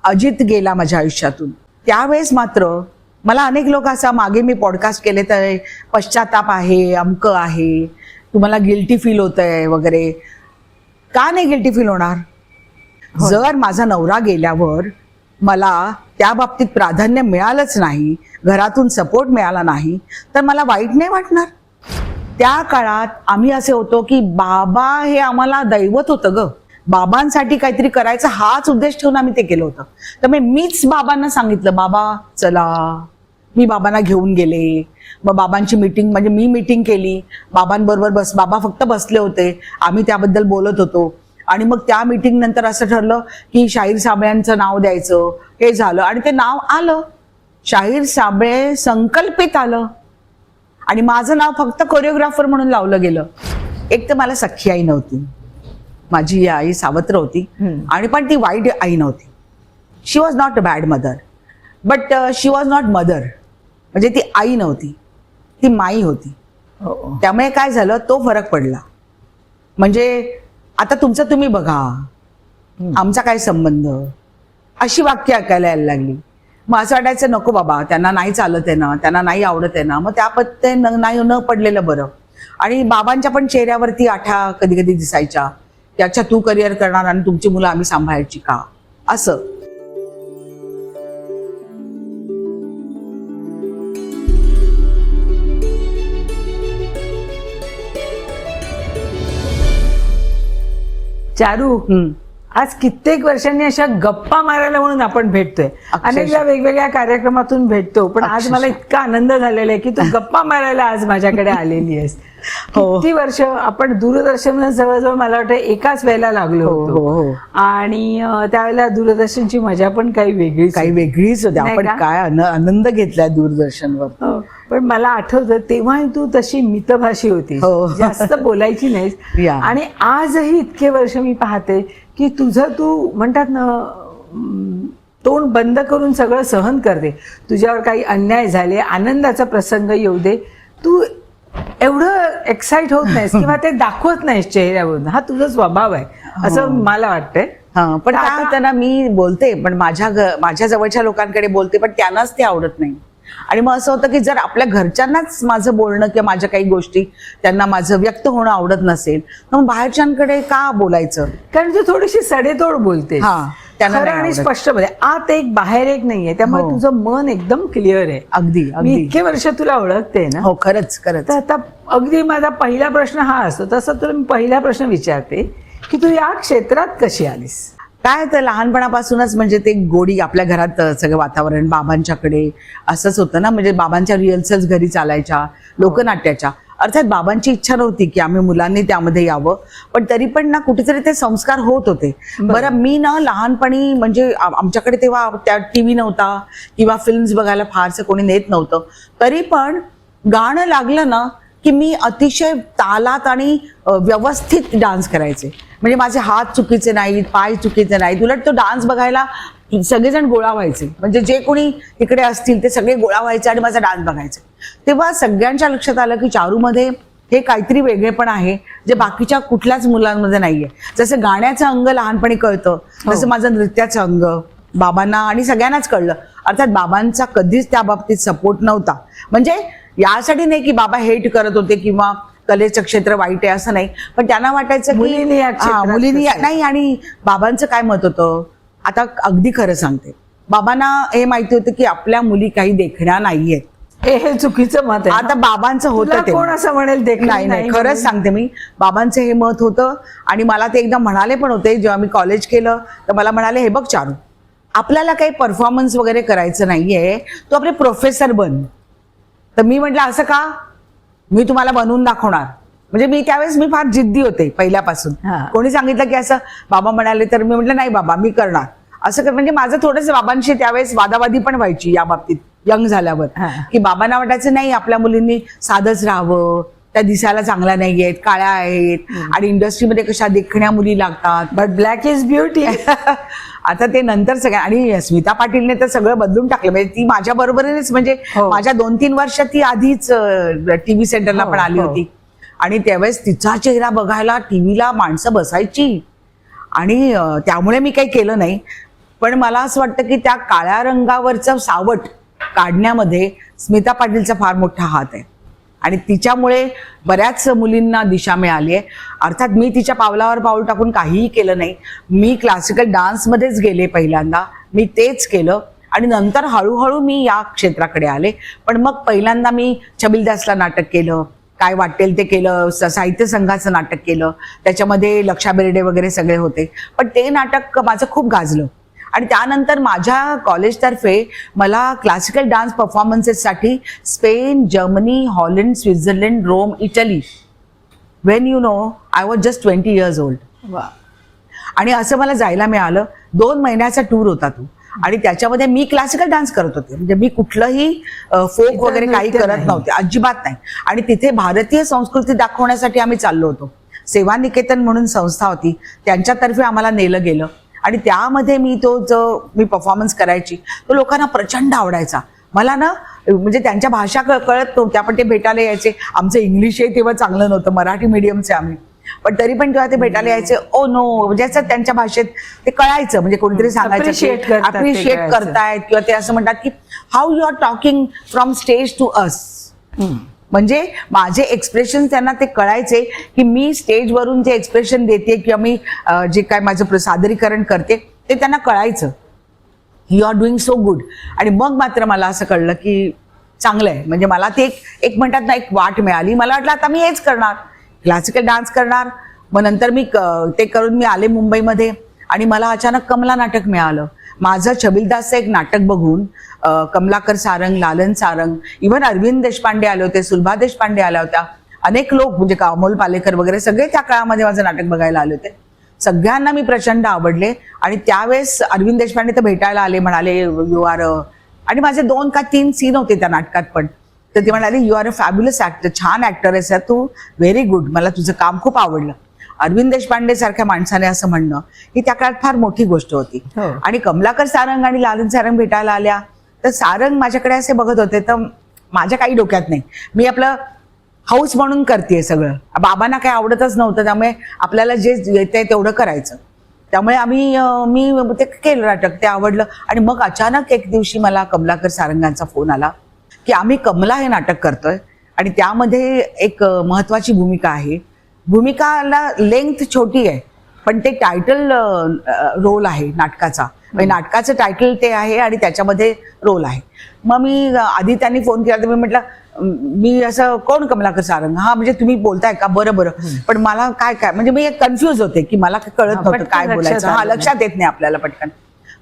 अजित गेला माझ्या आयुष्यातून त्यावेळेस मात्र मला अनेक लोक असा मागे मी पॉडकास्ट केले तर पश्चाताप आहे, अमकं आहे, तुम्हाला गिल्टी फील होतंय वगैरे. का नाही गिल्टी फील होणार? जर माझा नवरा गेल्यावर मला त्या बाबतीत प्राधान्य मिळालंच नाही, घरातून सपोर्ट मिळाला नाही, तर मला वाईट नाही वाटणार. त्या काळात आम्ही असे होतो की बाबा हे आम्हाला दैवत होतं ग. बाबांसाठी काहीतरी करायचं हाच उद्देश ठेवून आम्ही ते केलं होतं. तर मीच बाबांना सांगितलं, बाबा चला. मी बाबांना घेऊन गेले. मग बाबांची मीटिंग म्हणजे मी मीटिंग केली बाबांबरोबर. बाबा फक्त बसले होते, आम्ही त्याबद्दल बोलत होतो. आणि मग त्या मीटिंग नंतर असं ठरलं की शाहीर साबळेंचं नाव द्यायचं. हे झालं आणि ते नाव आलं, शाहीर साबळे संकल्पित आलं. आणि माझं नाव फक्त कोरिओग्राफर म्हणून लावलं गेलं. एक तर मला सख्खी आई नव्हती, माझी आई सावत्र होती आणि पण ती वाईट आई नव्हती. She was not a bad mother but she was not mother. म्हणजे ती आई नव्हती, ती माई होती. त्यामुळे काय झालं, तो फरक पडला. म्हणजे आता तुमचं तुम्ही बघा, आमचा काय संबंध, अशी वाक्य ऐकायला यायला लागली. मग असं वाटायचं नको बाबा, त्यांना नाही चालत आहे ना, त्यांना नाही आवडत आहे ना, मग त्या पत्ते नाही न पडलेलं बरं. आणि बाबांच्या पण चेहऱ्यावरती आठा कधी कधी दिसायच्या, त्याच्या तू करिअर करणार आणि तुमची मुलं आम्ही सांभाळायची का, असं. चारू, आज कित्येक वर्षांनी अशा गप्पा मारायला म्हणून आपण भेटतोय. अनेकदा वेगवेगळ्या कार्यक्रमातून भेटतो, पण आज मला इतका आनंद झालेला आहे की तू गप्पा मारायला आज माझ्याकडे आलेली आहेस. किती वर्ष आपण दूरदर्शन जवळजवळ मला वाटतं एकाच वेळेला लागलो होतो. आणि त्यावेळेला दूरदर्शनची मजा पण काही वेगळीच होती. आपण काय आनंद घेतलाय दूरदर्शनवर. पण मला आठवतं तेव्हा तू तशी मितभाषी होती, जास्त बोलायची नाहीस. आणि आजही इतके वर्ष मी पाहते की तुझं तू म्हणतात ना, तोंड बंद करून सगळं सहन करते. तुझ्यावर काही अन्याय झाले, आनंदाचा प्रसंग येऊ दे, तू एवढं एक्साइट होत नाहीस किंवा ते दाखवत नाहीस चेहऱ्यावरून. हा तुझा स्वभाव आहे असं मला वाटतंय. पण काय होतं ना, मी बोलते पण माझ्या जवळच्या लोकांकडे बोलते, पण त्यांनाच ते आवडत नाही. आणि मग असं होतं की जर आपल्या घरच्यांनाच माझं बोलणं किंवा माझ्या काही गोष्टी त्यांना माझं व्यक्त होणं आवडत नसेल, तर मग बाहेरच्यांकडे का बोलायचं? कारण तू थोडीशी सडेतोड बोलते खरं आणि स्पष्ट बोलते. आत एक बाहेर एक नाहीये, त्यामुळे तुझं मन एकदम क्लिअर आहे. अगदी मी इतके वर्ष तुला ओळखते ना. हो, खरंच. तर आता अगदी माझा पहिला प्रश्न हा असतो, तसं तुला मी पहिला प्रश्न विचारते की तू या क्षेत्रात कशी आलीस? काय तर लहानपणापासूनच म्हणजे ते गोडी आपल्या घरात सगळं वातावरण बाबांच्याकडे असंच होतं ना. म्हणजे बाबांच्या रिहर्सल्स घरी चालायच्या, लोकनाट्याच्या. अर्थात बाबांची इच्छा नव्हती की आम्ही मुलांनी त्यामध्ये यावं, पण तरी पण ना कुठेतरी ते संस्कार होत होते. बरं, मी ना लहानपणी म्हणजे आमच्याकडे तेव्हा त्या टीव्ही नव्हता किंवा फिल्म्स बघायला फारसं कोणी नेत नव्हतं, तरी पण गाणं लागलं ना की मी अतिशय तालात आणि व्यवस्थित डान्स करायचे. म्हणजे माझे हात चुकीचे नाहीत, पाय चुकीचे नाहीत. उलट तो डान्स बघायला सगळेजण गोळा व्हायचे. म्हणजे जे कोणी तिकडे असतील ते सगळे गोळा व्हायचे आणि माझा डान्स बघायचे. तेव्हा सगळ्यांच्या लक्षात आलं की चारूमध्ये हे काहीतरी वेगळेपण आहे जे बाकीच्या कुठल्याच मुलांमध्ये नाहीये. जसं गाण्याचं अंग लहानपणी कळतं, तसं माझं नृत्याचं अंग बाबांना आणि सगळ्यांनाच कळलं. अर्थात बाबांचा कधीच त्या बाबतीत सपोर्ट नव्हता. म्हणजे यासाठी नाही की बाबा हेट करत होते किंवा कलेचं क्षेत्र वाईट आहे असं नाही, पण त्यांना वाटायचं की मुलींनी नाही. आणि बाबांचं काय मत होतं, आता अगदी खरं सांगते, बाबांना हे माहिती होतं की आपल्या मुली काही देखण्या नाहीयेत. हे चुकीचं मत आहे. आता बाबांचं होतं ते, कोण असं म्हणेल नाही, खरंच सांगते मी, बाबांचं हे मत होतं. आणि मला ते एकदा म्हणाले पण होते जेव्हा मी कॉलेज केलं, तर मला म्हणाले, हे बघ चारू, आपल्याला काही परफॉर्मन्स वगैरे करायचं नाहीये, तू आपले प्रोफेसर बन. तर मी म्हटलं, असं का? मी तुम्हाला बनवून दाखवणार. म्हणजे मी त्यावेळेस मी फार जिद्दी होते पहिल्यापासून. कोणी सांगितलं की असं बाबा म्हणाले तर मी म्हटलं नाही बाबा, मी करणार असं कर. म्हणजे माझं थोडंसं बाबांशी त्यावेळेस वादावादी पण व्हायची या बाबतीत यंग झाल्यावर, की बाबांना वाटायचं नाही आपल्या मुलींनी साधंच राहावं, त्या दिसायला चांगल्या नाही आहेत, काळ्या आहेत आणि इंडस्ट्रीमध्ये कशा देखण्या मुली लागतात, बट ब्लॅक इज ब्युटी. आता ते नंतर सगळ्या, आणि स्मिता पाटीलने तर सगळं बदलून टाकलं. म्हणजे ती माझ्या बरोबरच, म्हणजे माझ्या 2-3 वर्षात ती आधीच टीव्ही सेंटरला पण आली होती. आणि त्यावेळेस तिचा चेहरा बघायला टीव्हीला माणसं बसायची. आणि त्यामुळे मी काही केलं नाही. पण मला असं वाटतं की त्या काळ्या रंगावरचं सावट काढण्यामध्ये स्मिता पाटीलचा फार मोठा हात आहे आणि तिच्यामुळे बऱ्याच मुलींना दिशा मिळाली आहे. अर्थात मी तिच्या पावलावर पाऊल टाकून काहीही केलं नाही. मी क्लासिकल डान्समध्येच गेले पहिल्यांदा, मी तेच केलं आणि नंतर हळूहळू मी या क्षेत्राकडे आले. पण मग पहिल्यांदा मी छबिलदासला नाटक केलं, काय वाटेल ते केलं, साहित्य संघाचं नाटक केलं, त्याच्यामध्ये लक्षा बेर्डे वगैरे सगळे होते. पण ते नाटक माझं खूप गाजलं आणि त्यानंतर माझ्या कॉलेजतर्फे मला क्लासिकल डान्स परफॉर्मन्सेससाठी Spain, Germany, Holland, Switzerland, Rome, Italy, when you know I was just 20 years old. वा. आणि असं मला जायला मिळालं. 2 महिन्याचा टूर होता तो आणि त्याच्यामध्ये मी क्लासिकल डान्स करत होते. म्हणजे मी कुठलंही फोक वगैरे काही करत नव्हते, अजिबात नाही. आणि तिथे भारतीय संस्कृती दाखवण्यासाठी आम्ही चाललो होतो. सेवा निकेतन म्हणून संस्था होती, त्यांच्यातर्फे आम्हाला नेलं गेलं आणि त्यामध्ये मी तो जो मी परफॉर्मन्स करायची तो लोकांना प्रचंड आवडायचा. मला ना म्हणजे त्यांच्या भाषा कळत नव्हत्या पण ते भेटायला यायचे. आमचं इंग्लिशही तेव्हा चांगलं नव्हतं, मराठी मीडियमचे आम्ही, पण तरी पण जेव्हा ते भेटायला यायचे ओ नो म्हणजे असं त्यांच्या भाषेत ते कळायचं. म्हणजे कोणीतरी सांगायचं अप्रिशिएट करतायत किंवा ते असं म्हणतात की how you are talking from stage to us. म्हणजे माझे एक्सप्रेशन त्यांना ते कळायचे की मी स्टेजवरून जे एक्सप्रेशन देते किंवा मी जे काय माझं सादरीकरण करते ते त्यांना कळायचं. You are doing so good. आणि मग मात्र मला असं कळलं की चांगलं आहे. म्हणजे मला ते एक म्हणतात ना एक वाट मिळाली. मला वाटलं आता मी हेच करणार, क्लासिकल डान्स करणार. मग नंतर मी ते करून मी आले मुंबईमध्ये आणि मला अचानक कमला नाटक मिळालं. माझं छबिलदासचं एक नाटक बघून कमलाकर सारंग, लालन सारंग, इव्हन अरविंद देशपांडे आले होते, सुलभा देशपांडे आल्या होत्या, अनेक लोक म्हणजे अमोल पालेकर वगैरे सगळे त्या काळामध्ये माझं नाटक बघायला आले होते. सगळ्यांना मी प्रचंड आवडले आणि त्यावेळेस अरविंद देशपांडे तर भेटायला आले, म्हणाले यू आर आणि माझे 2 का 3 सीन होते त्या नाटकात पण. तर ते म्हणाले you are a fabulous actor, छान ऍक्टर आहेस तू, व्हेरी गुड, मला तुझं काम खूप आवडलं. अरविंद देशपांडे सारख्या माणसाने असं म्हणणं ही त्या काळात फार मोठी गोष्ट होती. आणि कमलाकर सारंग आणि लालन सारंग भेटायला आल्या तर सारंग माझ्याकडे असे बघत होते तर माझ्या काही डोक्यात नाही, मी आपलं हाऊस म्हणून करते सगळं. बाबांना काही आवडतच नव्हतं त्यामुळे आपल्याला जे येतंय तेवढं करायचं. त्यामुळे मी ते केलं नाटक, ते आवडलं. आणि मग अचानक एक दिवशी मला कमलाकर सारंगांचा फोन आला की आम्ही कमला हे नाटक करतोय आणि त्यामध्ये एक महत्वाची भूमिका आहे. भूमिकाला लेंथ छोटी आहे पण ते टायटल रोल आहे नाटकाचा, म्हणजे नाटकाचं टायटल ते आहे आणि त्याच्यामध्ये रोल आहे. मग मी आधी त्यांनी फोन केला तर मी म्हटलं मी असं कोण कमलाकर सारंग, हा म्हणजे तुम्ही बोलताय का, बरं बरं. पण मला काय काय म्हणजे मी कन्फ्युज होते की मला कळत नव्हतं काय बोलायचं, हा लक्षात येत नाही आपल्याला पटकन.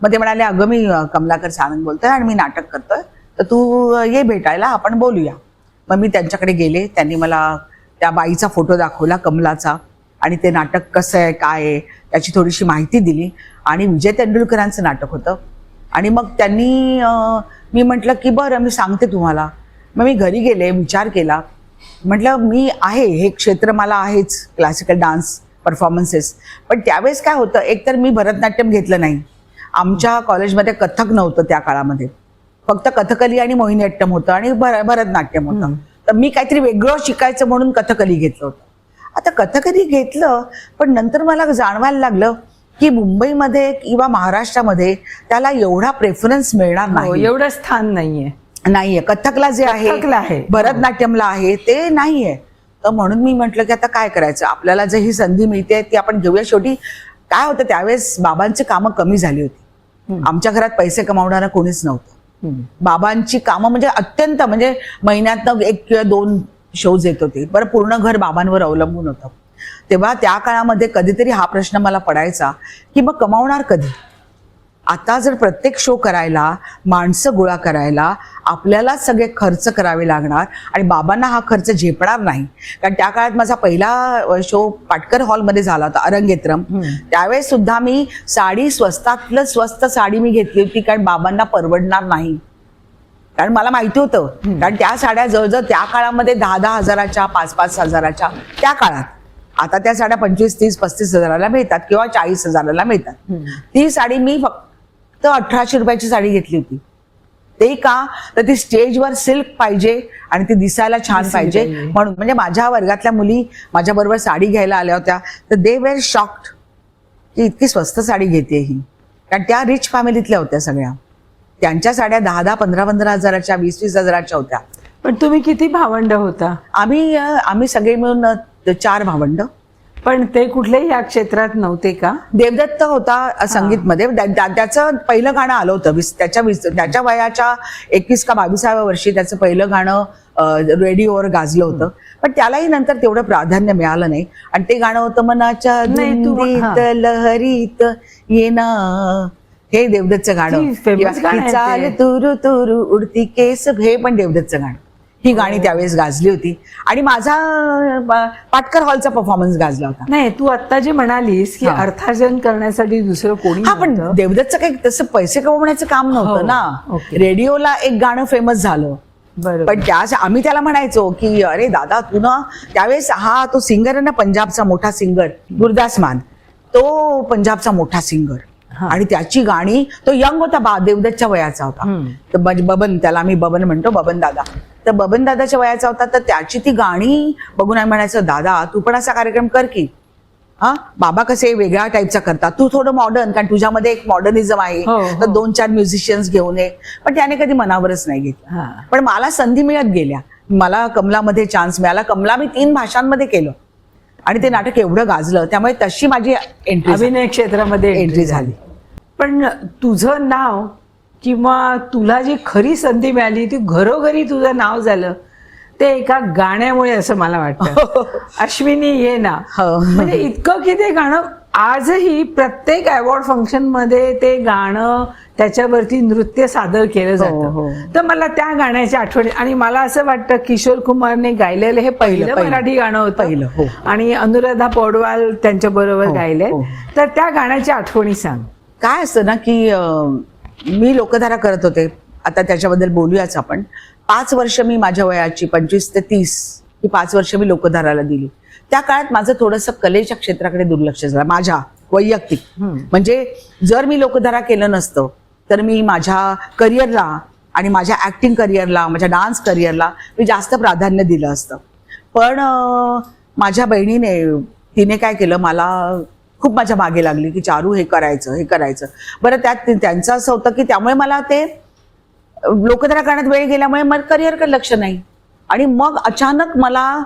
मग ते म्हणाले अगं मी कमलाकर सारंग बोलतोय आणि मी नाटक करतोय तर तू ये भेटायला, आपण बोलूया. मग मी त्यांच्याकडे गेले, त्यांनी मला त्या बाईचा फोटो दाखवला कमलाचा आणि ते नाटक कसं आहे काय आहे त्याची थोडीशी माहिती दिली. आणि विजय तेंडुलकरांचं नाटक होतं आणि मग त्यांनी मी म्हटलं की बरं मी सांगते तुम्हाला. मग मी घरी गेले, विचार केला, म्हटलं मी आहे हे क्षेत्र मला आहेच क्लासिकल डान्स परफॉर्मन्सेस. पण त्यावेळेस काय होतं, एकतर मी भरतनाट्यम घेतलं नाही, आमच्या कॉलेजमध्ये कथक नव्हतं त्या काळामध्ये, फक्त कथकली आणि मोहिनीअट्टम होतं आणि भरतनाट्यम होतं. तर मी काहीतरी वेगळं शिकायचं म्हणून कथकली घेतलं होतं. आता कथकली घेतलं पण नंतर मला जाणवायला लागलं की मुंबईमध्ये किंवा महाराष्ट्रामध्ये त्याला एवढा प्रेफरन्स मिळणार नाही, एवढं स्थान नाहीये. कथकला जे आहे भरतनाट्यमला आहे ते नाहीये. तर म्हणून मी म्हटलं की आता काय करायचं, आपल्याला जे ही संधी मिळते ती आपण घेऊया. शेवटी काय होतं त्यावेळेस बाबांची कामं कमी झाली होती, आमच्या घरात पैसे कमावणारं कोणीच नव्हतं. बाबांची कामं म्हणजे अत्यंत म्हणजे महिन्यातनं 1 किंवा 2 शोज येत होते. बरं पूर्ण घर बाबांवर अवलंबून होतं. तेव्हा त्या काळामध्ये कधीतरी हा प्रश्न मला पडायचा की मग कमावणार कधी. आता जर प्रत्येक शो करायला, माणसं गोळा करायला आपल्याला सगळे खर्च करावे लागणार आणि बाबांना हा खर्च झेपणार नाही. कारण त्या काळात माझा पहिला शो पाटकर हॉलमध्ये झाला होता, अरंगेत्रम. त्यावेळेस सुद्धा मी साडी स्वस्तातलं स्वस्त साडी मी घेतली होती कारण बाबांना परवडणार नाही. कारण मला माहिती होतं, कारण त्या साड्या जवळजवळ त्या काळामध्ये 10-10 हजाराच्या 5-5 हजाराच्या त्या काळात. आता त्या साड्या 25-30-35 हजाराला मिळतात किंवा 40 हजाराला मिळतात. ती साडी मी फक्त 1800 रुपयाची साडी घेतली होती. ते का तर ती स्टेजवर सिल्क पाहिजे आणि ती दिसायला छान पाहिजे म्हणून. म्हणजे माझ्या वर्गातल्या मुली माझ्या बरोबर साडी घ्यायला आल्या होत्या तर दे वेर शॉक्ड की इतकी स्वस्त साडी घेते ही. कारण त्या रिच फॅमिलीतल्या होत्या सगळ्या. त्यांच्या साड्या 10,000, 15,000 हजाराच्या, 20,000 हजाराच्या होत्या. पण तुम्ही किती भावंड होता? आम्ही सगळे मिळून 4 भावंड. पण ते कुठल्याही या क्षेत्रात नव्हते का? देवदत्त होता संगीतमध्ये. त्याचं पहिलं गाणं आलं होतं त्याच्या वयाच्या 21 का 22व्या वर्षी त्याचं पहिलं गाणं रेडिओवर गाजलं होतं. पण त्यालाही नंतर तेवढं प्राधान्य मिळालं नाही. आणि ते गाणं होतं मनाच्या धुंदीत लहरीत येना, हे देवदत्तचं गाणं. चाल तुरु तुरु उडती केस, हे पण देवदत्तचं गाणं. ही गाणी त्यावेळेस गाजली होती. आणि माझा पाटकर हॉलचा परफॉर्मन्स गाजला होता. नाही, तू आता जे म्हणालीस की अर्थार्जन करण्यासाठी दुसरं कोणी, हा, पण देवदत्तचं काही तसं पैसे कमवण्याचं काम नव्हतं ना. रेडिओला एक गाणं फेमस झालं. पण आम्ही त्याला म्हणायचो की अरे दादा तू ना, त्यावेळेस तो सिंगर आहे ना, पंजाबचा मोठा सिंगर गुरदास मान, तो पंजाबचा मोठा सिंगर. आणि त्याची गाणी, तो यंग होता, देवदत्तच्या वयाचा होता. तर बबन, त्याला आम्ही बबन म्हणतो, बबन दादा. तर बबन दादाच्या वयाचा होता. तर त्याची ती गाणी बघून आम्ही म्हणायचं, दादा तू पण असा कार्यक्रम कर की. बाबा कसे वेगळ्या टाईपचा करतात, तू थोडं मॉडर्न, कारण तुझ्यामध्ये एक मॉडर्निझम आहे. तर 2-4 म्युझिशियन्स घेऊन ये. पण त्याने कधी मनावरच नाही घेतलं. पण मला संधी मिळत गेल्या. मला कमलामध्ये चान्स मिळाला. कमला मी 3 भाषांमध्ये केलं आणि ते नाटक एवढं गाजलं. त्यामुळे तशी माझी एंट्री, अभिनय क्षेत्रामध्ये एंट्री झाली. पण तुझं नाव किंवा तुला जी खरी संधी मिळाली ती घरोघरी तुझं नाव झालं, ते एका गाण्यामुळे असं मला वाटतं. अश्विनी ये ना, म्हणजे इतकं की ते गाणं आजही प्रत्येक अवॉर्ड फंक्शन मध्ये ते गाणं, त्याच्यावरती नृत्य सादर केलं जातं. तर मला त्या गाण्याची आठवण. आणि मला असं वाटतं किशोर कुमारने गायलेलं हे पहिलं मराठी गाणं होतं. आणि अनुराधा पौडवाल त्यांच्या बरोबर गायले. तर त्या गाण्याची आठवणी सांग. काय असतं ना की मी लोकधारा करत होते. आता त्याच्याबद्दल बोलूयाच आपण. 5 वर्ष मी माझ्या वयाची 25 ते 30 ही 5 वर्ष मी लोकधाराला दिली. त्या काळात माझं थोडंसं कलेच्या क्षेत्राकडे दुर्लक्ष झालं, माझ्या वैयक्तिक. म्हणजे जर मी लोकधारा केलं नसतं तर मी माझ्या करिअरला आणि माझ्या ऍक्टिंग करिअरला, माझ्या डान्स करिअरला मी जास्त प्राधान्य दिलं असतं. पण माझ्या बहिणीने, तिने काय केलं, मला खूप माझ्या मागे लागली की चारू हे करायचं. बरं, त्यात त्यांचं असं होतं की त्यामुळे मला ते लोकधारा करण्यात वेळ गेल्यामुळे मला करिअरकडे लक्ष नाही. आणि मग अचानक मला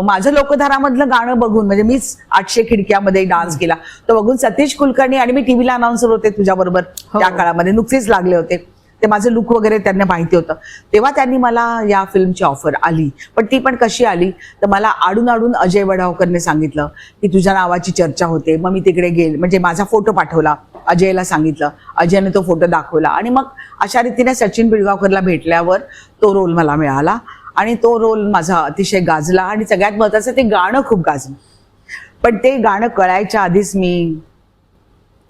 माझं लोकधारामधलं गाणं बघून, म्हणजे मीच 800 खिडक्यामध्ये डान्स केला, तो बघून सतीश कुलकर्णी, आणि मी टीव्हीला अनाउन्सर होते तुझ्याबरोबर त्या काळामध्ये, नुकतेच लागले होते. ते माझं लुक वगैरे त्यांना माहिती होतं. तेव्हा त्यांनी मला या फिल्मची ऑफर आली. पण ती पण कशी आली तर मला आडून अजय वडावकरने सांगितलं की तुझ्या नावाची चर्चा होते. मग मी तिकडे गेले, म्हणजे माझा फोटो पाठवला, अजयला सांगितलं, अजयने तो फोटो दाखवला. आणि मग अशा रीतीने सचिन पिळगावकरला भेटल्यावर तो रोल मला मिळाला. आणि तो रोल माझा अतिशय गाजला. आणि सगळ्यात महत्त्वाचं, ते गाणं खूप गाजलं. पण ते गाणं कळायच्या आधीच मी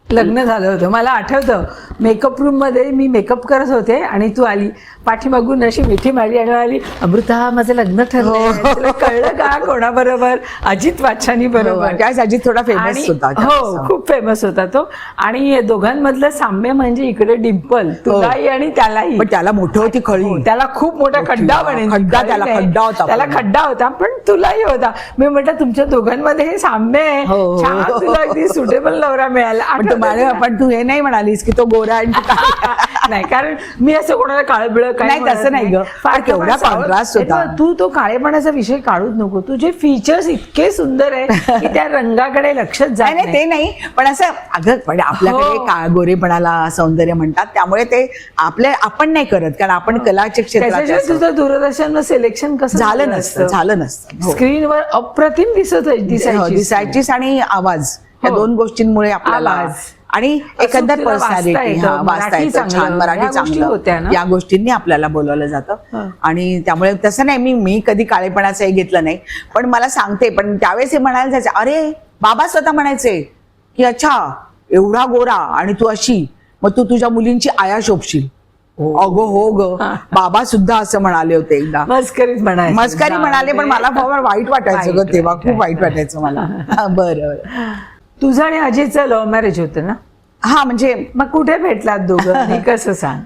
लग्न झालं होतं. मला आठवतं मेकअप रूम मध्ये मी मेकअप करत होते आणि तू आली पाठीमागून, अशी मिठी मारली आणि आली, अमृता माझं लग्न ठरलं. कळलं का कोणाबरोबर? अजित वाच्छानी बरोबर. अजित थोडा फेमस होता. हो, खूप फेमस होता तो. आणि दोघांमधलं साम्य म्हणजे इकडे डिंपल, तुलाही आणि त्यालाही. पण त्याला मोठी होती खळी, त्याला खूप मोठा खड्डा होता, त्याला खड्डा होता, पण तुलाही होता. मी म्हटलं तुमच्या दोघांमध्ये हे साम्य आहे, छान, तुला अगदी सुटेबल नवरा मिळाला. पण तू हे नाही म्हणालीस की तो गोरा नाही, कारण मी असं कोणाला काळबिळ नाही, तसं नाही ग. केवढा कॉन्ट्रास्ट होता. तू तो काळेपणाचा विषय काढूच नको. तुझे फीचर्स इतके सुंदर आहे की त्या रंगाकडे लक्षच जात नाही. ते नाही, पण असं अगं, पण आपल्याकडे गोरेपणाला सौंदर्य म्हणतात, त्यामुळे ते आपण नाही करत, कारण आपण कलाच्या क्षेत्रात. तुझं दूरदर्शनवर सिलेक्शन कसं झालं नसतं. स्क्रीनवर अप्रतिम दिसायचीच. आणि आवाज, या 2 गोष्टींमुळे आपल्याला, आणि एकंदर पर्सनॅलिटी, वाचता येतं छान, मराठी चांगलं, या गोष्टींनी आपल्याला बोलवलं जातं. आणि त्यामुळे तसं नाही, मी कधी काळेपणाचं हे घेतलं नाही. पण मला सांगते, पण त्यावेळेस हे म्हणायला जायचं, अरे बाबा स्वतः म्हणायचे की अच्छा एवढा गोरा आणि तू अशी, मग तू तुझ्या मुलींची आया शोभशील. अगो हो ग, बाबा सुद्धा असं म्हणाले होते एकदा. मस्करी म्हणाले, पण मला फार वाईट वाटायचं ग तेव्हा, खूप वाईट वाटायचं मला. बरं. तुझं आणि अजयचं लव्ह मॅरेज होतं ना? हा, म्हणजे मग कुठे भेटलात दोघं? कसं सांग.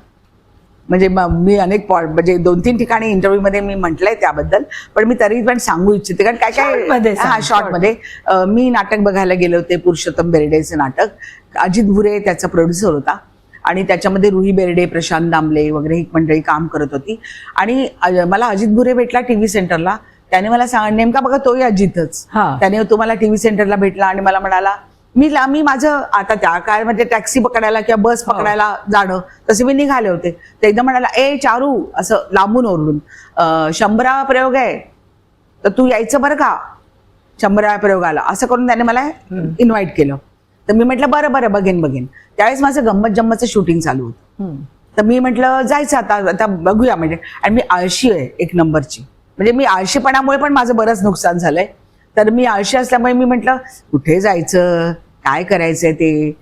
म्हणजे मी अनेक म्हणजे 2-3 ठिकाणी इंटरव्ह्यूमध्ये मी म्हटलंय त्याबद्दल, पण मी तरी पण सांगू इच्छिते कारण काय शॉर्टमध्ये मी नाटक बघायला गेले होते, पुरुषोत्तम बेर्डेचं नाटक. अजित भुरे त्याचा प्रोड्युसर होता आणि त्याच्यामध्ये रुही बेर्डे, प्रशांत दामले वगैरे ही मंडळी काम करत होती. आणि मला अजित भुरे भेटला टीव्ही सेंटरला. त्याने मला नेमका बघा तोही अजितच, त्याने तो मला टीव्ही सेंटरला भेटला आणि मला म्हणाला, मी माझं आता त्या काळामध्ये टॅक्सी पकडायला किंवा बस पकडायला जाणं तसे मी निघाले होते. तर एकदम म्हणाला, ए चारू, असं लांबून ओरडून, 100 प्रयोग आहे तर तू यायचं बरं का 100 प्रयोगाला, असं करून त्याने मला इन्व्हाइट केलं. तर मी म्हटलं बरं बघेन. त्यावेळेस माझं गंमत जम्मतचं शूटिंग चालू होतं. तर मी म्हटलं जायचं आता बघूया म्हणजे. आणि मी आळशी आहे 1 नंबरची, म्हणजे मी आळशीपणामुळे पण माझं बरंच नुकसान झालंय. तर मी आळशी असल्यामुळे मी म्हटलं कुठे जायचं, काय करायचंय ते,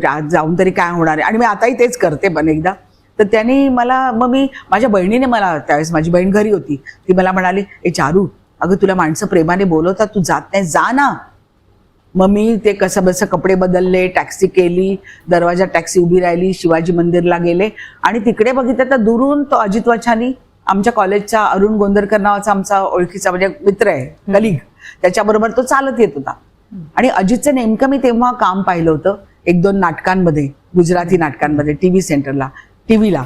आज जाऊन तरी काय होणार आहे. आणि मी आताही तेच करते पण एकदा. तर त्यांनी मला, मग माझ्या बहिणीने मला, त्यावेळेस माझी बहीण घरी होती, ती मला म्हणाली, ए चारू, अगं तुला माणसं प्रेमाने बोलवतात, तू जात नाही, जा ना. मग मी ते कसं बसं कपडे बदलले, टॅक्सी केली, दरवाजात टॅक्सी उभी राहिली, शिवाजी मंदिरला गेले आणि तिकडे बघितलं तर दुरून तो अजित वछानी, आमच्या कॉलेजचा अरुण गोंदरकर नावाचा आमचा ओळखीचा म्हणजे मित्र आहे, कलिग, त्याच्याबरोबर तो चालत येत होता. आणि अजितचं नेमकं मी तेव्हा काम पाहिलं होतं 1-2 नाटकांमध्ये, गुजराती नाटकांमध्ये, टीव्ही सेंटरला, टीव्हीला.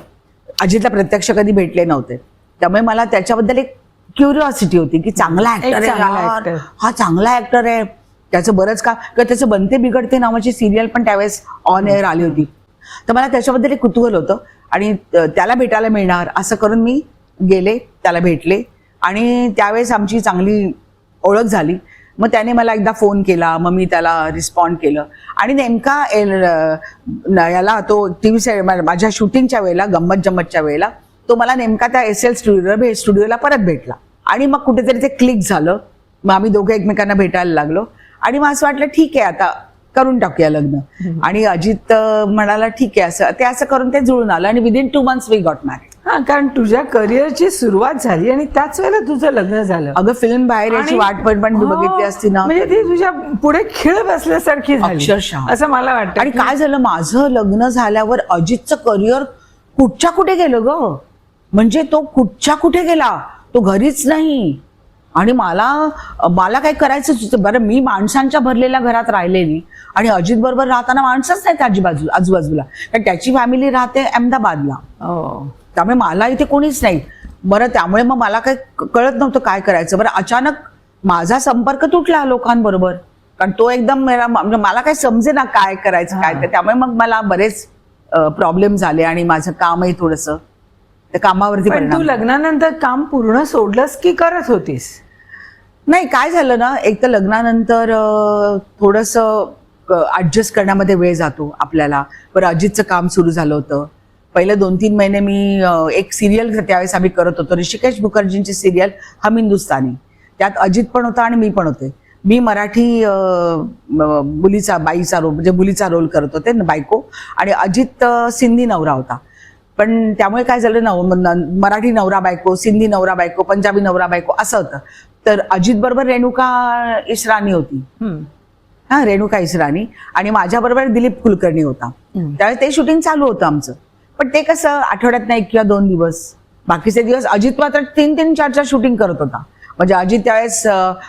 अजितला प्रत्यक्ष कधी भेटले नव्हते, त्यामुळे मला त्याच्याबद्दल एक क्युरिओसिटी होती की चांगला ऍक्टर आहे, हा चांगला ऍक्टर आहे, त्याचं बरंच का, त्याचं बनते बिघडते नावाची सिरियल पण त्यावेळेस ऑन एअर आली होती. तर मला त्याच्याबद्दल एक कुतूहल होतं आणि त्याला भेटायला मिळणार असं करून मी गेले, त्याला भेटले आणि त्यावेळेस आमची चांगली ओळख झाली. मग त्याने मला एकदा फोन केला, मग मी त्याला रिस्पॉन्ड केलं आणि नेमका याला तो टीव्ही माझ्या शूटिंगच्या वेळेला, गंमत जम्मतच्या वेळेला तो मला नेमका त्या SL स्टुडिओला परत भेटला आणि मग कुठेतरी ते क्लिक झालं. मग आम्ही दोघे एकमेकांना भेटायला लागलो आणि मग असं वाटलं ठीक आहे आता करून टाकूया लग्न. आणि अजित म्हणाला ठीक आहे, असं करून ते जुळून आलं आणि within 2 months we got married. हा, कारण तुझ्या करिअरची सुरुवात झाली आणि त्याच वेळेला तुझं लग्न झालं. अगं फिल्म बाहेर याची वाट पण बघितली असती ना, म्हणजे ती तुझ्या पुढे खिळ बसल्यासारखी झाली अक्षरशः, असं मला वाटतं. आणि काय झालं, माझं लग्न झाल्यावर अजितचं करिअर कुठच्या कुठे गेलं ग, म्हणजे तो कुठच्या कुठे गेला, तो घरीच नाही. आणि मला काय करायचंच होतं. बरं, मी माणसांच्या भरलेल्या घरात राहिलेली आणि अजित बरोबर राहताना माणसंच नाहीत आजूबाजूला, कारण त्याची फॅमिली राहते अहमदाबादला, त्यामुळे मला इथे कोणीच नाही. बरं, त्यामुळे मग मला काही कळत नव्हतं काय करायचं. बरं, अचानक माझा संपर्क तुटला लोकांबरोबर, कारण तो एकदम मला काही समजे ना काय करायचं काय. तर त्यामुळे मग मला बरेच प्रॉब्लेम झाले आणि माझं कामही थोडंसं त्या कामावरती परिणाम. तू लग्नानंतर काम पूर्ण सोडलंस की करत होतीस? नाही, काय झालं ना, एक तर लग्नानंतर थोडंसं ऍडजस्ट करण्यामध्ये वेळ जातो आपल्याला. बरं, अजितचं काम सुरू झालं होतं. पहिले 2-3 महिने मी एक सिरियल त्यावेळेस आम्ही करत होतो, ऋषिकेश मुखर्जींची सिरियल हम हिंदुस्तानी. त्यात अजित पण होता आणि मी पण होते. मी मराठी बाईचा रोल, म्हणजे मुलीचा रोल करत होते, बायको, आणि अजित सिंधी नवरा होता. पण त्यामुळे काय झालं, मराठी नवरा बायको, सिंधी नवरा बायको, पंजाबी नवरा बायको असं होतं. तर अजित बरोबर रेणुका इसराणी होती, रेणुका इसराणी, आणि माझ्या बरोबर दिलीप कुलकर्णी होता. त्यावेळेस ते शूटिंग चालू होतं आमचं. पण ते कसं आठवड्यात 1 किंवा 2 दिवस, बाकीचे दिवस अजित मात्र 3-3, 4-4 शूटिंग करत होता. म्हणजे अजित त्यावेळेस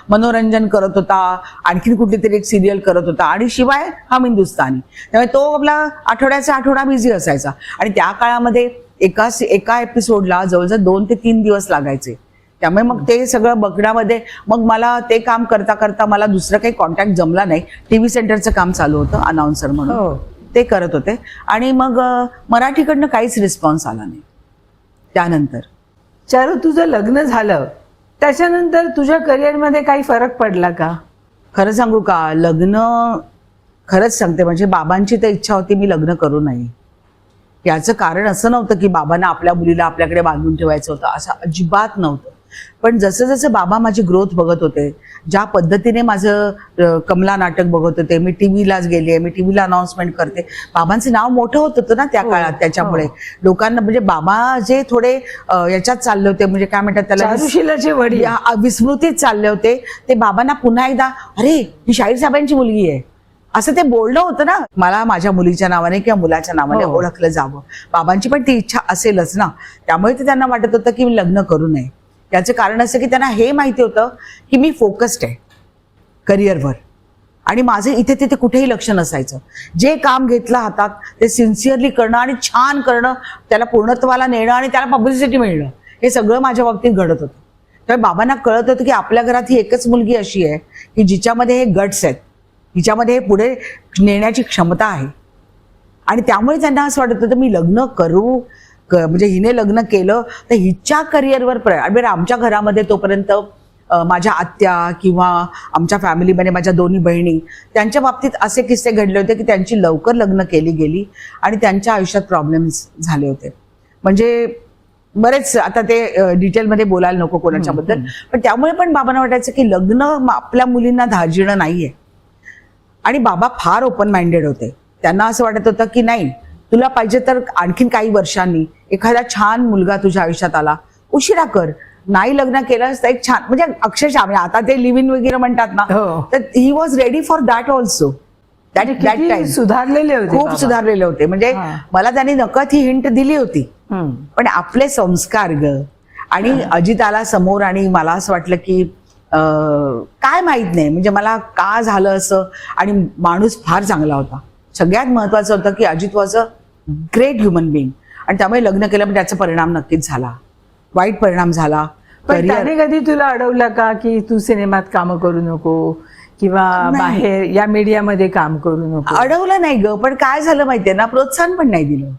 मनोरंजन करत होता, आणखीन कुठली तरी एक सिरियल करत होता, आणि शिवाय हम हिंदुस्तानी. त्यामुळे तो आपला आठवड्याचा आठवडा बिझी असायचा. आणि त्या काळामध्ये एका एपिसोडला जवळजवळ 2 ते 3 दिवस लागायचे. त्यामुळे मग ते सगळं बघण्यामध्ये मग मला ते काम करता करता मला दुसरं काही कॉन्टॅक्ट जमला नाही. टीव्ही सेंटरचं काम चालू होतं अनाउन्सर म्हणून, ते करत होते. आणि मग मराठीकडनं काहीच रिस्पॉन्स आला नाही. त्यानंतर चारू, तुझं लग्न झालं त्याच्यानंतर तुझ्या करिअरमध्ये काही फरक पडला का? खरं सांगू का, लग्न, खरंच सांगते, म्हणजे बाबांची तर इच्छा होती मी लग्न करू नये. याचं कारण असं नव्हतं की बाबांना आपल्या मुलीला आपल्याकडे बांधून ठेवायचं होतं, असं अजिबात नव्हतं. पण जसं जसं बाबा माझी ग्रोथ बघत होते, ज्या पद्धतीने माझं कमला नाटक बघत होते, मी टीव्हीलाच गेले, मी टीव्हीला अनाउन्समेंट करते, बाबांचं नाव मोठं होत होतं ना त्या काळात. त्याच्यामुळे लोकांना, म्हणजे बाबा जे थोडे याच्यात चालले होते, म्हणजे काय म्हणतात त्याला, चारुशिलाचे वडील, विस्मृतीत चालले होते, ते बाबांना पुन्हा एकदा, अरे ही शाहीर साहेबांची मुलगी आहे असं ते बोलणं होतं ना, मला माझ्या मुलीच्या नावाने किंवा मुलाच्या नावाने ओळखलं जावं. बाबांची पण ती इच्छा असेलच ना, त्यामुळे ते त्यांना वाटत होतं की मी लग्न करू नये. त्याचं कारण असं की त्यांना हे माहिती होतं की मी फोकस्ड आहे करिअरवर आणि माझं इथे तिथे कुठेही लक्ष नसायचं. जे काम घेतलं हातात ते सिन्सिअरली करणं आणि छान करणं, त्याला पूर्णत्वाला नेणं आणि त्याला पब्लिसिटी मिळणं, हे सगळं माझ्या बाबतीत घडत होतं. त्यामुळे बाबांना कळत होतं की आपल्या घरात ही एकच मुलगी अशी आहे की जिच्यामध्ये हे गट्स आहेत, हिच्यामध्ये हे पुढे नेण्याची क्षमता आहे. आणि त्यामुळे त्यांना असं वाटत होतं मी लग्न करू, म्हणजे हिने लग्न केलं तर हिच्या करिअरवर आमच्या घरामध्ये तोपर्यंत माझ्या आत्या किंवा आमच्या फॅमिलीमध्ये माझ्या दोन्ही बहिणी, त्यांच्या बाबतीत असे किस्से घडले होते की त्यांची लवकर लग्न केली गेली आणि त्यांच्या आयुष्यात प्रॉब्लेम्स झाले होते. म्हणजे बरेच, आता ते डिटेलमध्ये बोलायला नको कोणाच्याबद्दल, पण त्यामुळे पण बाबांना वाटायचं की लग्न आपल्या मुलींना धार्जिणं नाहीये. आणि बाबा फार ओपन माइंडेड होते. त्यांना असं वाटत होतं की नाही, तुला पाहिजे तर आणखीन काही वर्षांनी एखादा छान मुलगा तुझ्या आयुष्यात आला, उशिरा कर, नाही लग्न केलंस तर एक छान, म्हणजे अक्षरशः आता ते लिव्ह इन वगैरे म्हणतात ना, तर he was ready for that also. सुधारलेले होते, खूप सुधारलेले होते. म्हणजे मला त्यांनी नकळत ही हिंट दिली होती. पण आपले संस्कार ग, आणि अजित आला समोर आणि मला असं वाटलं की काय माहित नाही, म्हणजे मला का झालं असं. आणि माणूस फार चांगला होता. सगळ्यात महत्वाचं होतं की Ajit was a great human being. आणि त्यामुळे लग्न केलं, पण त्याचा परिणाम नक्कीच झाला, वाईट परिणाम झाला. पण त्याने कधी तुला अडवलं का की तू सिनेमात काम करू नको किंवा बाहेर या मीडियामध्ये काम करू नको? अडवलं नाही ग, पण काय झालं माहितीये ना, प्रोत्साहन पण नाही दिलं.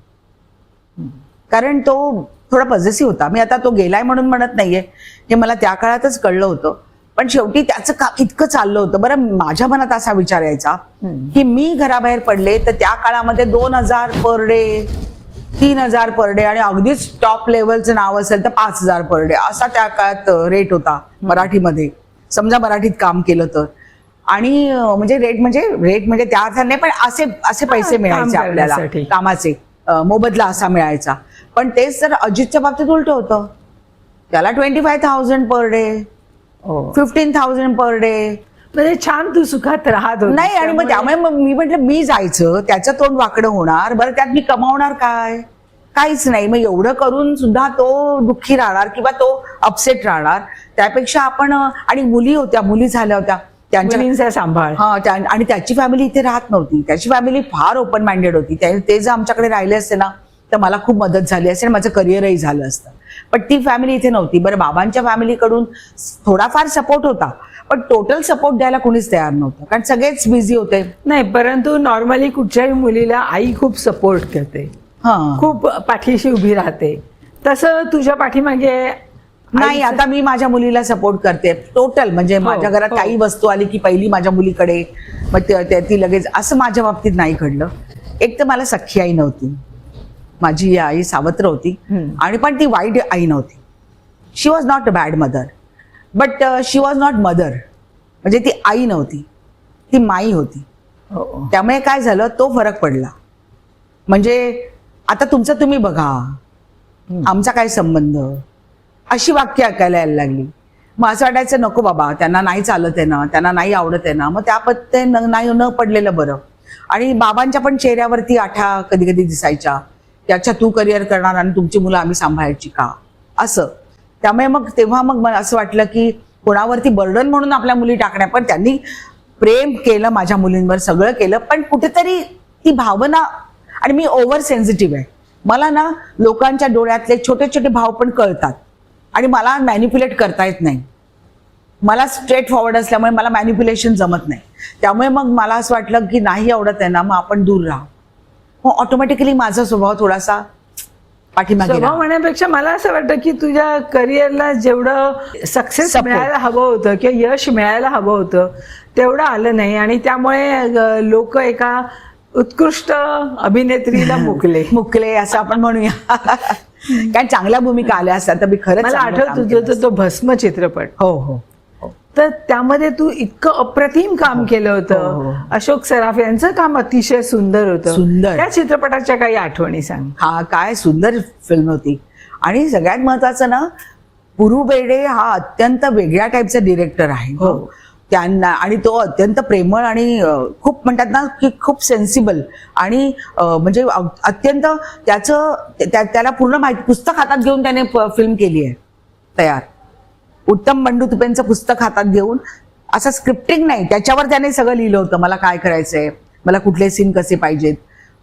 कारण तो थोडा पॉझिटिव्ह होता. मी आता तो गेलाय म्हणून म्हणत नाहीये, हे मला त्या काळातच कळलं होतं. पण शेवटी त्याचं का इतकं चाललं होतं. बरं, माझ्या मनात असा विचार यायचा की मी घराबाहेर पडले तर त्या काळामध्ये 2000 पर डे, 3000 पर डे, आणि अगदीच टॉप लेवलचं नाव असेल तर 5000 पर डे, असा त्या काळात रेट होता मराठीमध्ये, समजा मराठीत काम केलं तर. आणि म्हणजे रेट म्हणजे त्या अर्थाने, पण असे पैसे मिळायचे आपल्याला कामाचे, मोबदला असा मिळायचा. पण तेच तर अजितच्या बाबतीत उलट होतं. त्याला 25,000 पर डे, 15,000 पर डे. म्हणजे छान तू सुखात राहत होती. नाही, आणि मग त्यामुळे मी म्हटलं मी जायचं, त्याचं तोंड वाकडं होणार, बरं त्यात मी कमावणार काय? काहीच नाही. मग एवढं करून सुद्धा तो दुःखी राहणार किंवा तो अपसेट राहणार. त्यापेक्षा आपण, आणि मुली होत्या, मुली झाल्या होत्या, त्यांच्या सांभाळ. आणि त्याची फॅमिली इथे राहत नव्हती. त्याची फॅमिली फार ओपन माइंडेड होती. ते जर आमच्याकडे राहिले असते ना तर मला खूप मदत झाली असते, माझं करिअरही झालं असतं. पण ती फॅमिली इथे नव्हती. बरं, बाबांच्या फॅमिलीकडून थोडाफार सपोर्ट होता, पण टोटल सपोर्ट द्यायला कोणीच तयार नव्हतं, कारण सगळेच बिझी होते. नाही, परंतु नॉर्मली कुठच्याही मुलीला आई खूप सपोर्ट करते, खूप पाठीशी उभी राहते. तसं तुझ्या पाठीमागे नाही. आता मी माझ्या मुलीला सपोर्ट करते टोटल. म्हणजे माझ्या घरात काही वस्तू आली की पहिली माझ्या मुलीकडे, मग ती लगेच. असं माझ्या बाबतीत नाही घडलं. एक तर मला सख्खी आई नव्हती, माझी आई सावत्र होती, आणि पण ती वाईट आई नव्हती. She was not a bad mother, but she was not mother. म्हणजे ती आई नव्हती, ती माई होती. त्यामुळे काय झालं, तो फरक पडला. म्हणजे आता तुमचं तुम्ही बघा, आमचा काय संबंध, अशी वाक्य ऐकायला यायला लागली. मग असं वाटायचं नको बाबा, त्यांना नाही चालत आहे ना, त्यांना नाही आवडत आहे ना, मग त्या पत्ते नाही न पडलेलं बरं. आणि बाबांच्या पण चेहऱ्यावरती आठा कधी कधी दिसायच्या, त्याच्या तू करिअर करणार आणि तुमची मुलं आम्ही सांभाळायची का, असं. त्यामुळे मग तेव्हा मग मला असं वाटलं की कोणावरती बर्डन म्हणून आपल्या मुली टाकण्या, पण त्यांनी प्रेम केलं माझ्या मुलींवर, सगळं केलं, पण कुठेतरी ती भावना, आणि मी ओव्हर सेन्सिटिव्ह आहे, मला ना लोकांच्या डोळ्यातले छोटे छोटे भाव पण कळतात, आणि मला मॅनिप्युलेट करता येत नाही. मला स्ट्रेट फॉरवर्ड असल्यामुळे मला मॅनिप्युलेशन जमत नाही. त्यामुळे मग मला असं वाटलं की नाही आवडत आहे ना, मग आपण दूर राहू. मग ऑटोमॅटिकली माझा स्वभाव थोडासा पाठीमागे. स्वभाव म्हणण्यापेक्षा मला असं वाटतं की तुझ्या करिअरला जेवढं सक्सेस मिळायला हवं होतं किंवा यश मिळायला हवं होतं तेवढं आलं नाही, आणि त्यामुळे लोक एका उत्कृष्ट अभिनेत्रीला मुकले असं आपण म्हणूया. कारण चांगल्या भूमिका आल्या असतात तर मी खरंच. मला आठवत तुझं तो भस्म चित्रपट, हो, तर त्यामध्ये तू इतकं अप्रतिम काम केलं होतं. अशोक सराफ यांचं काम अतिशय सुंदर होतं. सुंदर. त्या चित्रपटाच्या काही आठवणी सांग. हा, काय सुंदर फिल्म होती. आणि सगळ्यात महत्वाचं ना, पुरू बेडे हा अत्यंत वेगळ्या टाईपचा डिरेक्टर आहे. त्यांना, आणि तो अत्यंत प्रेमळ आणि खूप म्हणतात ना की खूप सेन्सिबल आणि म्हणजे अत्यंत त्याला पूर्ण माहिती, पुस्तक हातात घेऊन त्याने फिल्म केली आहे तयार. उत्तम बंडू तुपेंचं पुस्तक हातात घेऊन, असं स्क्रिप्टिंग नाही, त्याच्यावर त्याने सगळं लिहिलं होतं, मला काय करायचंय, मला कुठले सीन कसे पाहिजेत.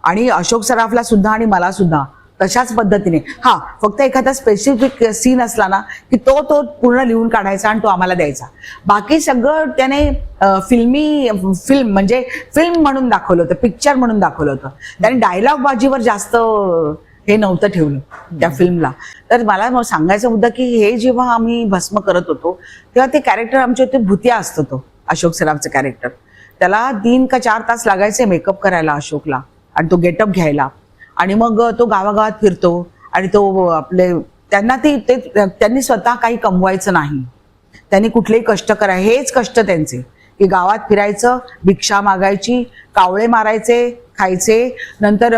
आणि अशोक सराफला सुद्धा आणि मला सुद्धा तशाच पद्धतीने, हा फक्त एखादा स्पेसिफिक सीन असला ना की तो पूर्ण लिहून काढायचा आणि तो आम्हाला द्यायचा. बाकी सगळं त्याने फिल्म म्हणजे फिल्म म्हणून दाखवलं होतं, पिक्चर म्हणून दाखवलं होतं. त्याने डायलॉग बाजीवर जास्त हे नव्हतं ठेवलं त्या फिल्मला. तर मला सांगायचा मुद्दा की हे जेव्हा आम्ही भस्म करत होतो तेव्हा ते कॅरेक्टर आमच्या इथे भुतिया असतो, तो अशोक सराफचं कॅरेक्टर. त्याला 3 का 4 तास लागायचे मेकअप करायला अशोकला आणि तो गेटअप घ्यायला. आणि मग तो गावागावात फिरतो आणि तो आपले त्यांनी स्वतः काही कमवायचं नाही, त्यांनी कुठलेही कष्ट करायचे, हेच कष्ट त्यांचे की गावात फिरायचं, भिक्षा मागायची, कावळे मारायचे, खायचे, नंतर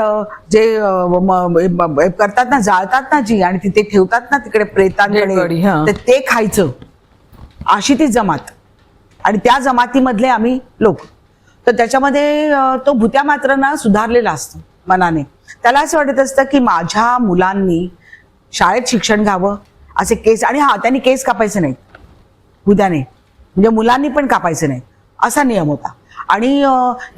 जे करतात ना, जाळतात ना जी आणि तिथे ठेवतात ना तिकडे प्रेतांकडे, तर ते खायचं. अशी ती जमात आणि त्या जमातीमधले आम्ही लोक. तर त्याच्यामध्ये तो भुत्या मात्र ना सुधारलेला असतो मनाने. त्याला असं वाटत असतं की माझ्या मुलांनी शाळेत शिक्षण घ्यावं, असे केस, आणि हा त्यांनी केस कापायचे नाहीत भुत्याने, म्हणजे मुलांनी पण कापायचे नाहीत, असा नियम होता. आणि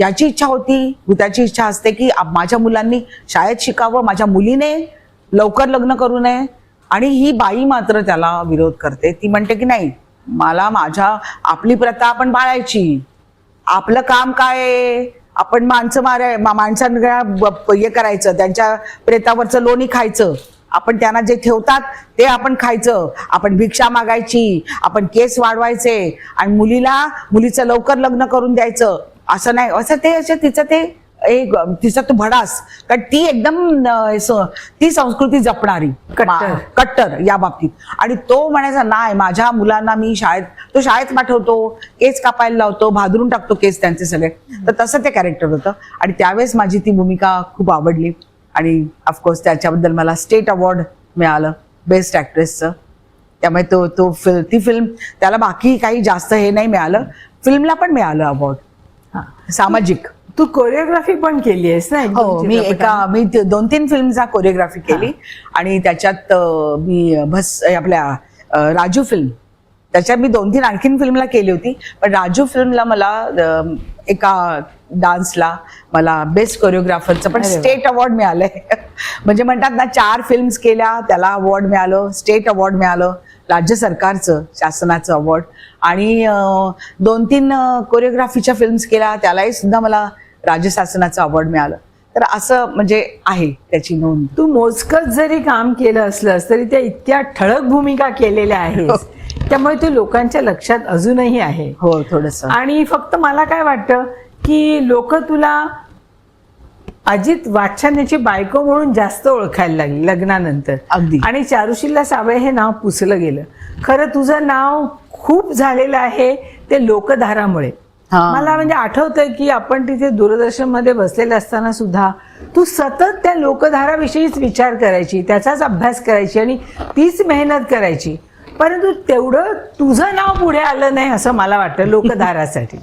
याची इच्छा होती, भुत्याची इच्छा असते की माझ्या मुलांनी शाळेत शिकावं, माझ्या मुलीने लवकर लग्न करू नये. आणि ही बाई मात्र त्याला विरोध करते. ती म्हणते की नाही, मला आपली प्रथा आपण पाळायची, आपलं काम काय आहे, आपण माणसांना हे करायचं, त्यांच्या प्रेतावरचं लोणी खायचं, आपण त्यांना जे ठेवतात ते आपण खायचं, आपण भिक्षा मागायची, आपण केस वाढवायचे आणि मुलीचं लवकर लग्न करून द्यायचं, असं नाही. असं तिचा तो भडास, कारण ती एकदम ती संस्कृती जपणारी, कट्टर या बाबतीत. आणि तो म्हणायचा नाही, माझ्या मुलांना मी शाळेत पाठवतो, केस कापायला लावतो, भादरून टाकतो केस त्यांचे सगळे. तर तसं ते कॅरेक्टर होतं. आणि त्यावेळेस माझी ती भूमिका खूप आवडली आणि ऑफकोर्स त्याच्याबद्दल मला स्टेट अवॉर्ड मिळालं बेस्ट ऍक्ट्रेसचं. त्यामुळे ती फिल्म, त्याला बाकी काही जास्त हे नाही मिळालं, फिल्मला पण मिळालं अवॉर्ड. सामाजिक. तू कोरिओग्राफी पण केली आहेस ना? हो, मी 2-3 फिल्मचा कोरिओग्राफी केली. आणि त्याच्यात मी आपल्या राजू फिल्म, त्याच्यात मी 2-3 आणखीन फिल्मला केली होती, पण राजू फिल्मला मला एका डान्सला मला बेस्ट कोरिओग्राफरचं पण स्टेट अवॉर्ड मिळालंय. म्हणजे म्हणतात ना, 4 फिल्म्स केल्या, त्याला अवॉर्ड मिळालं, स्टेट अवॉर्ड मिळालं, राज्य सरकारचं शासनाचं अवॉर्ड. आणि 2-3 कोरिओग्राफीच्या फिल्म्स केल्या, त्यालाही सुद्धा मला राज्य शासनाचं अवॉर्ड मिळालं. तर असं म्हणजे आहे त्याची नोंद. तू मोजकच जरी काम केलं असलंस तरी त्या इतक्या ठळक भूमिका केलेल्या आहेत, त्यामुळे तू लोकांच्या लक्षात अजूनही आहे. हो, थोडस. आणि फक्त मला काय वाटतं की लोक तुला अजित वात्स्यायनाची बायको म्हणून जास्त ओळखायला लागली लग्नानंतर. अगदी. आणि चारुशिला साबळे हे नाव पुसलं गेलं. खरं तुझं नाव खूप झालेलं आहे ते लोकधारामुळे. मला म्हणजे आठवतंय की आपण तिथे दूरदर्शन मध्ये बसलेले असताना सुद्धा तू सतत त्या लोकधाराविषयीच विचार करायची, त्याचाच अभ्यास करायची आणि तीच मेहनत करायची. परंतु तेवढं तुझं नाव पुढे आलं नाही असं मला वाटतं लोकधारासाठी.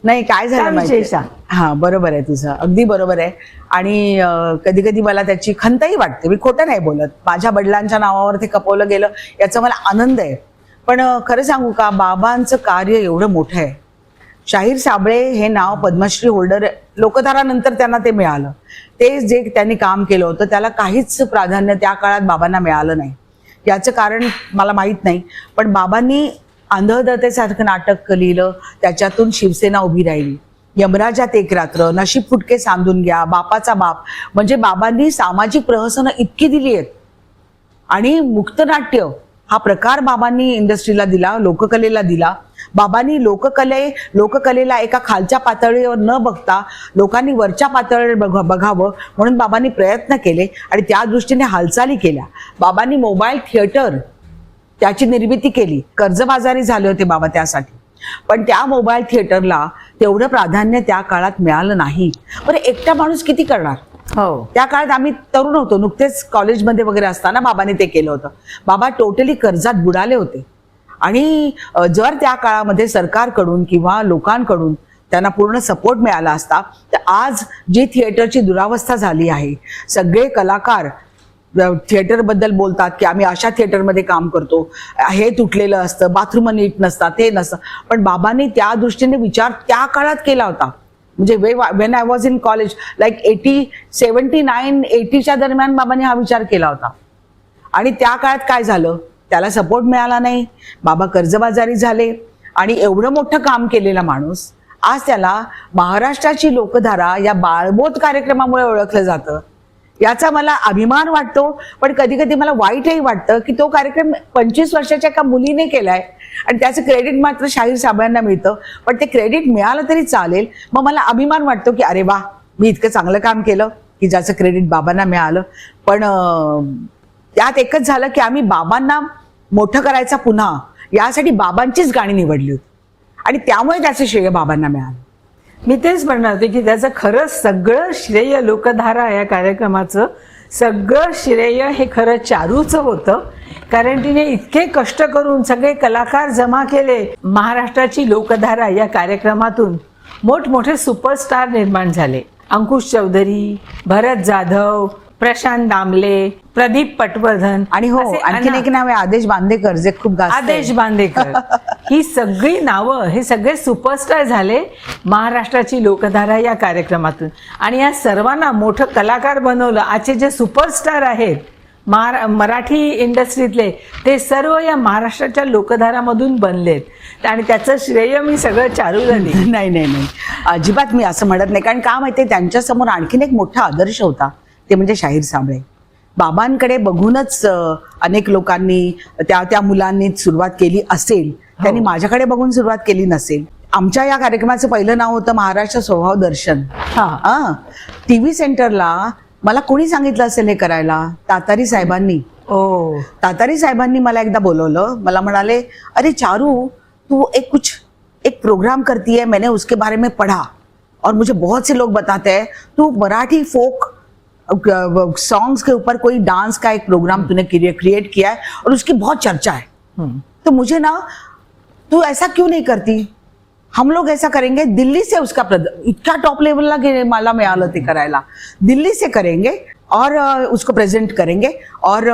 नाही, काय झालं माहिती? हा, बरोबर आहे तुझं, अगदी बरोबर आहे. आणि कधी कधी मला त्याची खंतही वाटते, मी खोटं नाही बोलत. माझ्या वडिलांच्या नावावर ते कपवलं गेलं याचा मला आनंद आहे. पण खरं सांगू का, बाबांचं कार्य एवढं मोठं आहे. शाहीर साबळे हे नाव पद्मश्री होल्डर, लोकधारानंतर त्यांना ते मिळालं. ते जे त्यांनी काम केलं होतं त्याला काहीच प्राधान्य त्या काळात बाबांना मिळालं नाही. याचं कारण मला माहीत नाही, पण बाबांनी आंधळदत्तेसारखं नाटक लिहिलं, त्याच्यातून शिवसेना उभी राहिली. यमराजात एक रात्र, नशीब फुटके सांधून घ्या, बापाचा बाप, म्हणजे बाबांनी सामाजिक प्रहसनं इतकी दिली आहेत. आणि मुक्तनाट्य हा प्रकार बाबांनी इंडस्ट्रीला दिला, लोककलेला दिला. बाबांनी लोककलेला एका खालच्या पातळीवर न बघता लोकांनी वरच्या पातळीवर बघावं म्हणून बाबांनी प्रयत्न केले आणि त्या दृष्टीने हालचाली केल्या. बाबांनी मोबाईल थिएटर त्याची निर्मिती केली. कर्जबाजारी झाले होते बाबा त्यासाठी, पण त्या मोबाईल थिएटरला तेवढं प्राधान्य त्या काळात मिळालं नाही. बरं, एकटा माणूस किती करणार? हो, त्या काळात आम्ही तरुण होतो, नुकतेच कॉलेजमध्ये वगैरे असताना बाबांनी ते केलं होतं. बाबा टोटली कर्जात बुडाले होते आणि जर त्या काळामध्ये सरकारकडून किंवा लोकांकडून त्यांना पूर्ण सपोर्ट मिळाला असता तर आज जी थिएटरची दुरावस्था झाली आहे, सगळे कलाकार थिएटरबद्दल बोलतात की आम्ही अशा थिएटरमध्ये काम करतो, हे तुटलेलं असतं, बाथरूम नीट नसतात, हे नसतं, पण बाबांनी त्या दृष्टीने विचार त्या काळात केला होता. म्हणजे when I was in college like 79-80च्या दरम्यान बाबांनी हा विचार केला होता. आणि त्या काळात काय झालं, त्याला सपोर्ट मिळाला नाही, बाबा कर्जबाजारी झाले आणि एवढं मोठं काम केलेला माणूस आज त्याला महाराष्ट्राची लोकधारा या बाळबोध कार्यक्रमामुळे ओळखलं जातं. याचा मला अभिमान वाटतो, पण कधी कधी मला वाईटही वाटतं की तो कार्यक्रम 25 वर्षाच्या एका मुलीने केलाय आणि त्याचं क्रेडिट मात्र शाहीर साबळेंना मिळतं. पण ते क्रेडिट मिळालं तरी चालेल, मग मला अभिमान वाटतो की अरे वा, मी इतकं चांगलं काम केलं की ज्याचं क्रेडिट बाबांना मिळालं. पण त्यात एकच झालं की आम्ही बाबांना मोठं करायचा पुन्हा यासाठी बाबांचीच गाणी निवडली होती आणि त्यामुळे त्याचं श्रेय बाबांना मिळालं. मी तेच म्हणणार होते की त्याचं खरं सगळं श्रेय, लोकधारा या कार्यक्रमाचं सगळं श्रेय हे खरं चारूचं होतं. कारण तिने इतके कष्ट करून सगळे कलाकार जमा केले. महाराष्ट्राची लोकधारा या कार्यक्रमातून मोठमोठे सुपरस्टार निर्माण झाले. अंकुश चौधरी, भरत जाधव, प्रशांत दामले, प्रदीप पटवर्धन आणि हो आणखीन एक नाव आहे आदेश बांदेकर, जे खूप गाजतंय. आदेश बांदेकर. ही सगळी नावं, हे सगळे सुपरस्टार झाले महाराष्ट्राची लोकधारा या कार्यक्रमातून. आणि या सर्वांना मोठं कलाकार बनवलं. आजचे जे सुपरस्टार आहेत मराठी इंडस्ट्रीतले, ते सर्व या महाराष्ट्राच्या लोकधारामधून बनलेत आणि त्याचं श्रेय मी सगळं चारूला देईन. नाही नाही नाही, अजिबात मी असं म्हणत नाही. कारण का माहितीये, त्यांच्यासमोर आणखीन एक मोठा आदर्श होता, ते म्हणजे शाहीर साबळे. बाबांकडे बघूनच अनेक लोकांनी त्या मुलांनी सुरुवात केली असेल, त्यांनी माझ्याकडे बघून सुरुवात केली नसेल. आमच्या या कार्यक्रमाचं पहिलं नाव होतं महाराष्ट्र स्वभाव दर्शन. टीव्ही सेंटरला मला कोणी सांगितलं असेल हे करायला? तातारी साहेबांनी. तातारी साहेबांनी मला एकदा बोलवलं. मला म्हणाले, अरे चारू, तू एक प्रोग्राम करती है, मैंने उसके बारे में पढ़ा और मुझे बहुत से लोग बताते हैं तू मराठी फोक सॉन्ग्स के ऊपर कोई डांस का एक प्रोग्राम तूने क्रिएट किया है और उसकी बहुत चर्चा है. तो मुझे ना, तू ऐसा क्यों नहीं करती? हम लोग ऐसा करेंगे, दिल्ली से उसका इतना टॉप लेवलला मला मिळालं ते करायला, दिल्ली से करेंगे और उसको प्रेजेंट करेंगे. और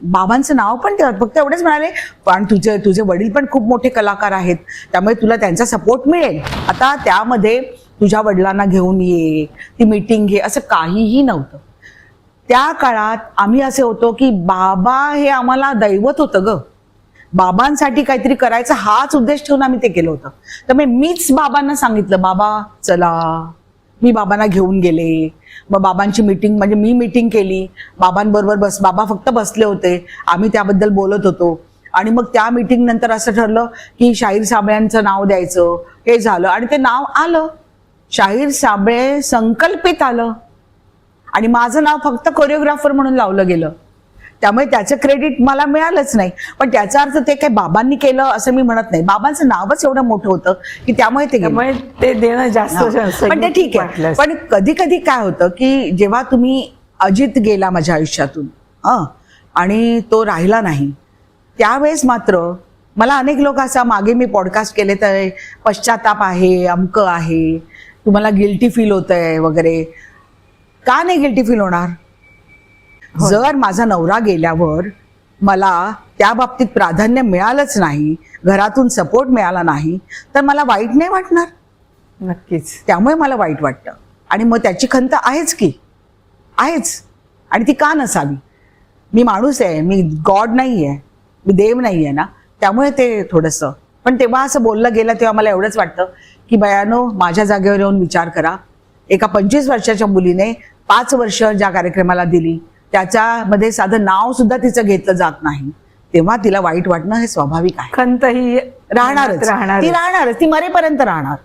बाबांचं नाव पण फक्त एवढंच म्हणाले, पण तुझे वडील पण खूप मोठे कलाकार आहेत, त्यामुळे तुला त्यांचा सपोर्ट मिळेल. आता त्यामध्ये तुझ्या वडिलांना घेऊन ये, ती मीटिंग घे, असं काहीही नव्हतं. त्या काळात आम्ही असे होतो की बाबा हे आम्हाला दैवत होतं ग. बाबांसाठी काहीतरी करायचं हाच उद्देश ठेवून आम्ही ते केलं होतं. त्यामुळे मीच बाबांना सांगितलं, बाबा चला. मी बाबांना घेऊन गेले. मग बाबांची मीटिंग, म्हणजे मी मीटिंग केली बाबांबरोबर. बाबा फक्त बसले होते, आम्ही त्याबद्दल बोलत होतो. आणि मग त्या मीटिंग नंतर असं ठरलं की शाहीर साबळेंचं नाव द्यायचं. हे झालं आणि ते नाव आलं, शाहीर साबळे संकल्पित आलं आणि माझं नाव फक्त कोरिओग्राफर म्हणून लावलं गेलं. त्यामुळे त्याचं क्रेडिट मला मिळालंच नाही. पण त्याचा अर्थ ते काही बाबांनी केलं असं मी म्हणत नाही. बाबांचं नावच एवढं मोठं होतं की त्यामुळे ते देणं जास्त. पण ते ठीक आहे. पण कधी कधी काय होतं की जेव्हा तुम्ही, अजित गेला माझ्या आयुष्यातून आणि तो राहिला नाही, त्यावेळेस मात्र मला अनेक लोक असं, मागे मी पॉडकास्ट केले तर पश्चाताप आहे, अमकं आहे, तुम्हाला गिल्टी फील होतंय वगैरे. का नाही गिल्टी फील होणार? जर माझा नवरा गेल्यावर मला त्या बाबतीत प्राधान्य मिळालंच नाही, घरातून सपोर्ट मिळाला नाही, तर मला वाईट नाही वाटणार? नक्कीच. त्यामुळे मला वाईट वाटतं आणि मग त्याची खंत आहेच की आहेच. आणि ती का नसावी? मी माणूस आहे, मी गॉड नाही आहे, मी देव नाही आहे ना. त्यामुळे ते थोडंसं. पण तेव्हा असं बोललं गेलं तेव्हा मला एवढंच वाटतं की बयानो, माझ्या जागेवर येऊन विचार करा. एका 25 वर्षाच्या मुलीने 5 वर्ष ज्या कार्यक्रमाला दिली, त्याच्यामध्ये साधं नाव सुद्धा तिचं घेतलं जात नाही, तेव्हा तिला वाईट वाटणं हे स्वाभाविक आहे. खंत ही राहणारच, ती राहणारच, ती मरेपर्यंत राहणार.